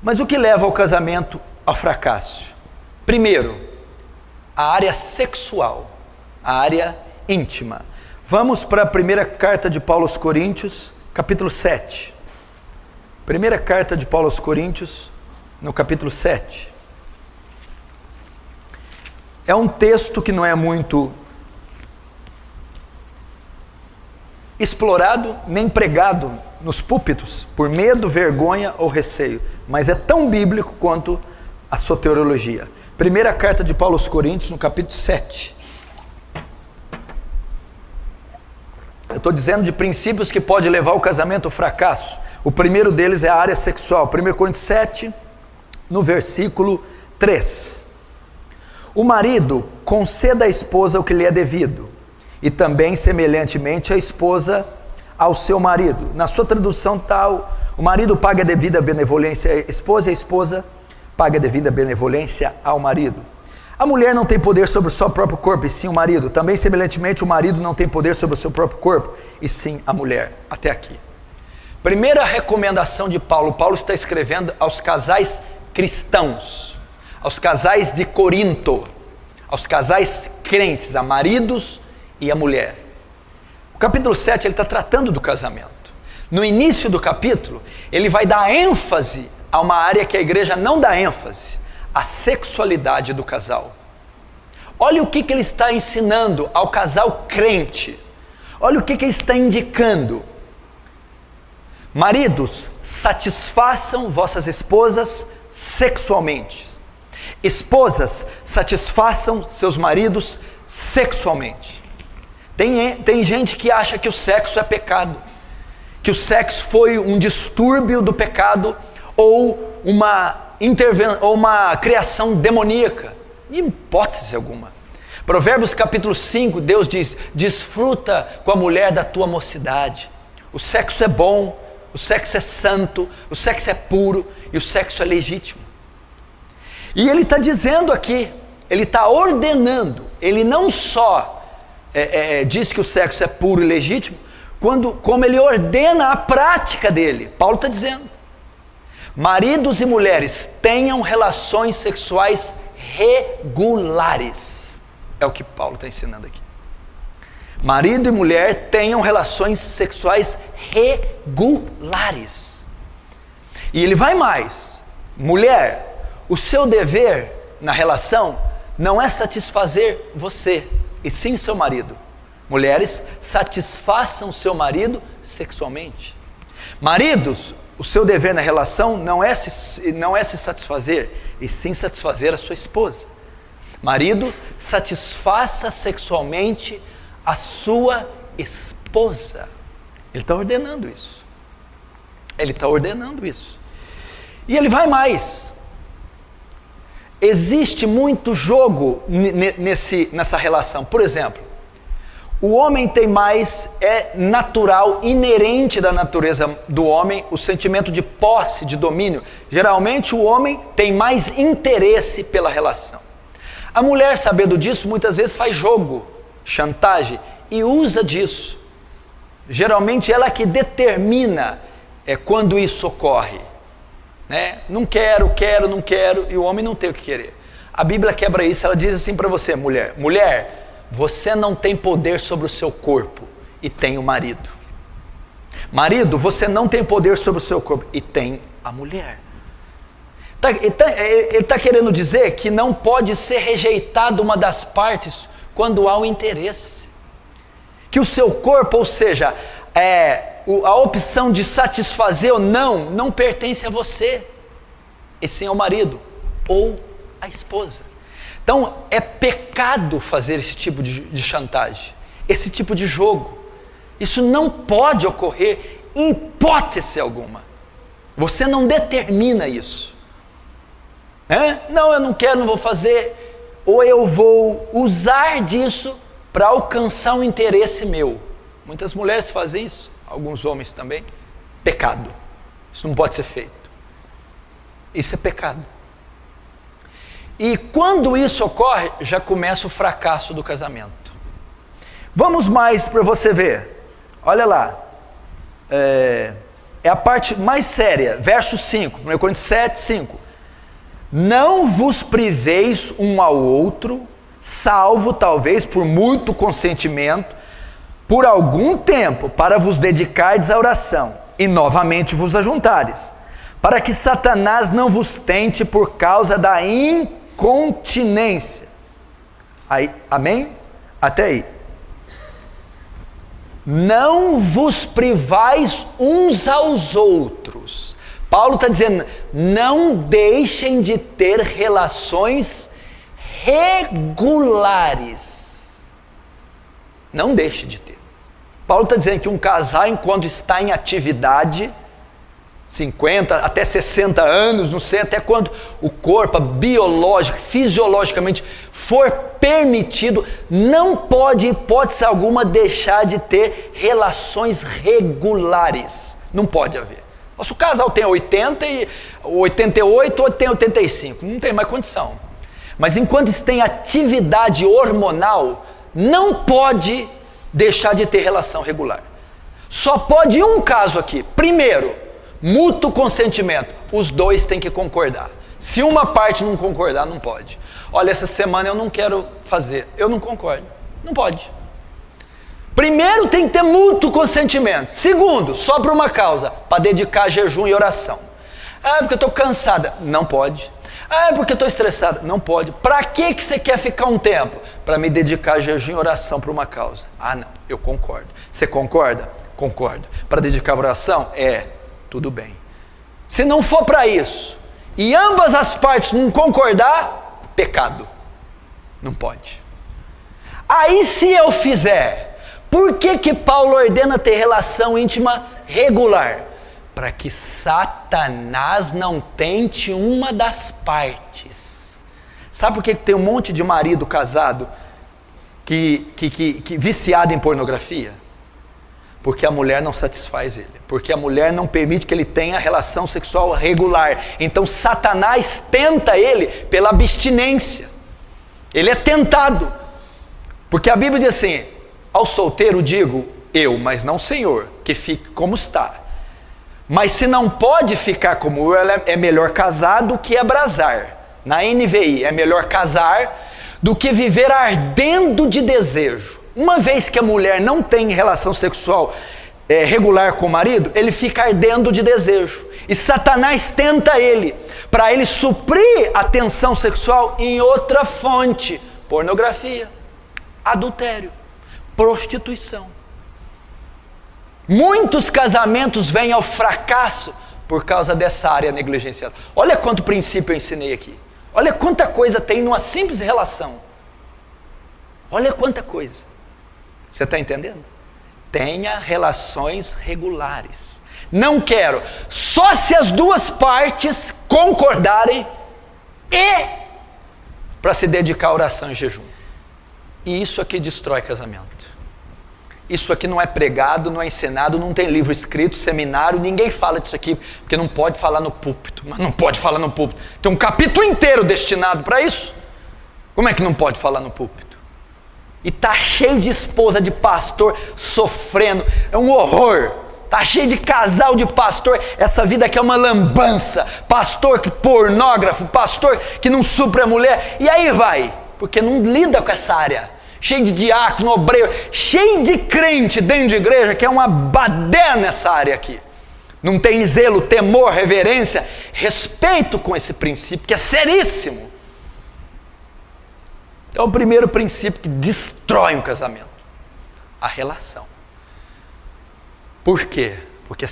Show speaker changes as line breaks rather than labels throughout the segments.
Mas o que leva ao casamento ao fracasso? Primeiro, a área sexual, a área íntima. Vamos para a primeira carta de Paulo aos Coríntios, capítulo 7. Primeira carta de Paulo aos Coríntios, no capítulo 7. É um texto que não é muito explorado nem pregado nos púlpitos por medo, vergonha ou receio, mas é tão bíblico quanto a soteriologia. Primeira carta de Paulo aos Coríntios, no capítulo 7. Eu estou dizendo de princípios que pode levar o casamento ao fracasso. O primeiro deles é a área sexual. 1 Coríntios 7, no versículo 3. O marido conceda à esposa o que lhe é devido, e também semelhantemente a esposa ao seu marido. Na sua tradução tal, o marido paga a devida benevolência à esposa, e a esposa paga a devida benevolência ao marido. A mulher não tem poder sobre o seu próprio corpo, e sim o marido. Também semelhantemente o marido não tem poder sobre o seu próprio corpo, e sim a mulher. Até aqui. Primeira recomendação de Paulo. Paulo está escrevendo aos casais cristãos, aos casais de Corinto, aos casais crentes, a maridos e a mulher. O capítulo 7 ele está tratando do casamento. No início do capítulo, ele vai dar ênfase a uma área que a igreja não dá ênfase, a sexualidade do casal. Olha o que ele está ensinando ao casal crente. Olha o que ele está indicando. Maridos, satisfaçam vossas esposas sexualmente. Esposas, satisfaçam seus maridos sexualmente. Tem gente que acha que o sexo é pecado, que o sexo foi um distúrbio do pecado ou uma criação demoníaca. De hipótese alguma. Provérbios capítulo 5, Deus diz: desfruta com a mulher da tua mocidade. O sexo é bom, o sexo é santo, o sexo é puro e o sexo é legítimo. E ele está dizendo aqui, ele está ordenando, ele não só diz que o sexo é puro e legítimo, como ele ordena a prática dele. Paulo está dizendo: maridos e mulheres tenham relações sexuais regulares. É o que Paulo está ensinando aqui. Marido e mulher tenham relações sexuais regulares. E ele vai mais: mulher, o seu dever na relação não é satisfazer você, e sim seu marido. Mulheres, satisfaçam seu marido sexualmente. Maridos, o seu dever na relação não é se satisfazer, e sim satisfazer a sua esposa. Marido, satisfaça sexualmente a sua esposa. Ele está ordenando isso. Ele está ordenando isso. E ele vai mais. Existe muito jogo nessa relação. Por exemplo, o homem tem mais, é natural, inerente da natureza do homem, o sentimento de posse, de domínio. Geralmente o homem tem mais interesse pela relação. A mulher, sabendo disso, muitas vezes faz jogo, chantagem, e usa disso. Geralmente ela que determina quando isso ocorre. Né? Não quero, não quero, e o homem não tem o que querer. A Bíblia quebra isso, ela diz assim para você: mulher, você não tem poder sobre o seu corpo, e tem o marido. Marido, você não tem poder sobre o seu corpo, e tem a mulher. Ele está querendo dizer que não pode ser rejeitado uma das partes quando há o interesse. Que o seu corpo, ou seja, a opção de satisfazer ou não pertence a você, e sim ao marido ou à esposa. Então é pecado fazer esse tipo de chantagem, esse tipo de jogo. Isso não pode ocorrer em hipótese alguma. Você não determina isso. Não, eu não quero, não vou fazer, ou eu vou usar disso para alcançar um interesse meu. Muitas mulheres fazem isso, alguns homens também. Pecado. Isso não pode ser feito. Isso é pecado. E quando isso ocorre, já começa o fracasso do casamento. Vamos mais para você ver. Olha lá. é a parte mais séria, verso 5, 1 Coríntios 7, 5. Não vos priveis um ao outro, salvo talvez por muito consentimento, por algum tempo, para vos dedicardes à oração, e novamente vos ajuntares, para que Satanás não vos tente por causa da incontinência. Aí, amém? Até aí. Não vos privais uns aos outros. Paulo está dizendo, não deixem de ter relações regulares. Não deixe de ter. Paulo está dizendo que um casal, enquanto está em atividade, 50 até 60 anos, não sei até quando o corpo biológico, fisiologicamente for permitido, não pode, hipótese alguma, deixar de ter relações regulares. Não pode haver. Se o casal tem 80 e 88 ou tem 85, não tem mais condição. Mas enquanto está em atividade hormonal, não pode deixar de ter relação regular. Só pode um caso aqui. Primeiro, mútuo consentimento. Os dois têm que concordar. Se uma parte não concordar, não pode. Olha, essa semana eu não quero fazer. Eu não concordo. Não pode. Primeiro, tem que ter mútuo consentimento. Segundo, só para uma causa, para dedicar jejum e oração. Ah, porque eu estou cansada. Não pode. Ah, porque eu estou estressada. Não pode. Para que você quer ficar um tempo? Para me dedicar jejum e oração para uma causa. Ah, não, eu concordo. Você concorda? Concordo. Para dedicar oração? Tudo bem. Se não for para isso, e ambas as partes não concordar, pecado. Não pode. Aí se eu fizer, por que Paulo ordena ter relação íntima regular? Para que Satanás não tente uma das partes. Sabe por que tem um monte de marido casado que viciado em pornografia? Porque a mulher não satisfaz ele. Porque a mulher não permite que ele tenha relação sexual regular. Então Satanás tenta ele pela abstinência. Ele é tentado. Porque a Bíblia diz assim, ao solteiro digo, eu, mas não o Senhor, que fique como está. Mas se não pode ficar como eu, é melhor casar do que abrasar. Na NVI, é melhor casar do que viver ardendo de desejo. Uma vez que a mulher não tem relação sexual regular com o marido, ele fica ardendo de desejo. E Satanás tenta ele, para ele suprir a tensão sexual em outra fonte. Pornografia, adultério, prostituição. Muitos casamentos vêm ao fracasso por causa dessa área negligenciada. Olha quanto princípio eu ensinei aqui. Olha quanta coisa tem numa simples relação. Olha quanta coisa. Você está entendendo? Tenha relações regulares. Não quero. Só se as duas partes concordarem e para se dedicar à oração e jejum. E isso aqui destrói casamento. Isso aqui não é pregado, não é ensinado, não tem livro escrito, seminário, ninguém fala disso aqui, porque não pode falar no púlpito. Mas não pode falar no púlpito. Tem um capítulo inteiro destinado para isso. Como é que não pode falar no púlpito? E tá cheio de esposa de pastor sofrendo, é um horror. Tá cheio de casal de pastor, essa vida aqui é uma lambança. Pastor que pornógrafo, pastor que não supre a mulher. E aí vai, porque não lida com essa área. Cheio de diácono, obreiro, cheio de crente dentro de igreja, que é uma baderna nessa área aqui. Não tem zelo, temor, reverência, respeito com esse princípio, que é seríssimo. Então, o primeiro princípio que destrói um casamento, a relação. Por quê? Porque,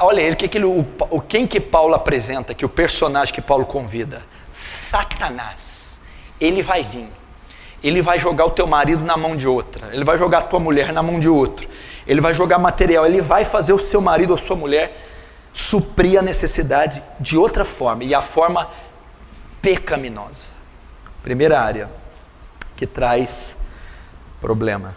olha ele, quem que Paulo apresenta aqui, o personagem que Paulo convida? Satanás. Ele vai vir. Ele vai jogar o teu marido na mão de outra. Ele vai jogar a tua mulher na mão de outro. Ele vai jogar material. Ele vai fazer o seu marido ou a sua mulher suprir a necessidade de outra forma. E a forma pecaminosa. Primeira área que traz problema.